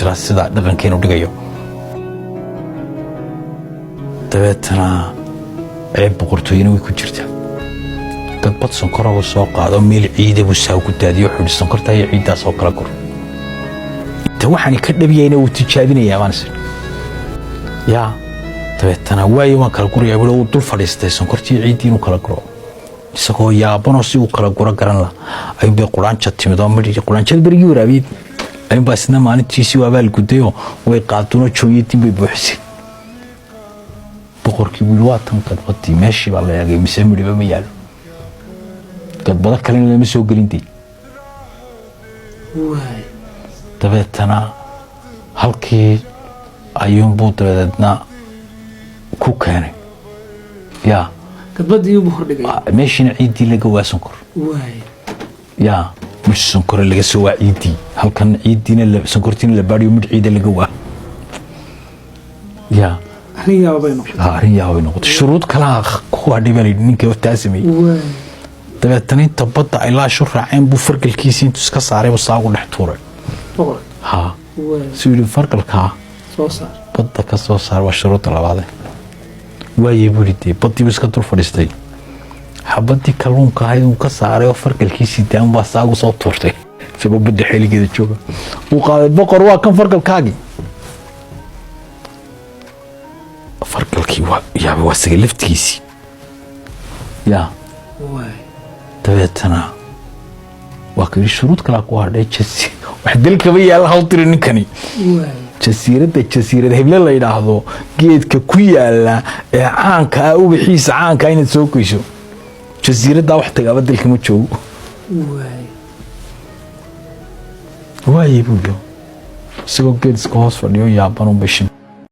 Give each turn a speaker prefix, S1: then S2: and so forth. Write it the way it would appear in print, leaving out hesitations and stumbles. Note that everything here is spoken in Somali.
S1: tira sida dhaqankeenu dhigayo dabeetana boqortooyina way ku jirtaa dad bad sonkora uu soo qaado meel ciida buu saa ku daadiyo xudhi sonkorta iyo ciidaas oo kala guro inta waxaan ka dhabiyayna uu tijaabinaya maanis yaa dabeetana way waan kala guraya uu dul fadhiistay sonkortii ciidii inuu kala guro isagoo yaabano si uu kala guro garan la ay bay quraanca timid oo midii quraanca barigi waraabid ay baasna maalintiisi waa baal gudayo way qaaduna jooyadii bay buuxisay boqorkii wuu waatan qadbadii meeshii baa la yaagay mise midba ma yaalo qadbada kale lama soo gelintay
S2: waay
S1: dabeetana halkii ayuun buu dabeedna ku keenay yaa
S2: qadbadii uu hordhigay
S1: meeshii ciidii laga waasan kor
S2: waay
S1: yaa مش سنكر اللي سوى عيدي هل كان عيدينا اللي سنكرتين اللي باريو مد عيد اللي جوا يا
S2: هريا وبينه
S1: هريا وبينه الشروط كلها قوة دبلي نيك وتاسمي تبى التنين تبطأ إلى شرع عين بفرق الكيسين تسكت صاري وصاغ نحتوره ها سوي فرق الكا
S2: صوصار
S1: بطة كصوصار والشروط على بعضه ويبوليتي بطي بس كتر فرستي حبتي كلون كاي وكساري وفرق الكيسي دام باساغو سو تورتي سبب بده خيليgeeda jooga uu qaaday boqor waa kan farqalkaagi farqalkii waa yaaba wasaga laftiisi ya
S2: way
S1: tabeetana waa kii shuruud kala ku hadhay jasi wax dalka bay yaal hawl tirin ninkani
S2: way
S1: jasiirada hebla la yiraahdo geedka ku yaala ee caanka ah ugu xiisa caanka inaad soo qoyso جزيرة واحدة قبل ذلك متشو. واي بقول. سو كيدز كوس فنيو يابانو بيشن.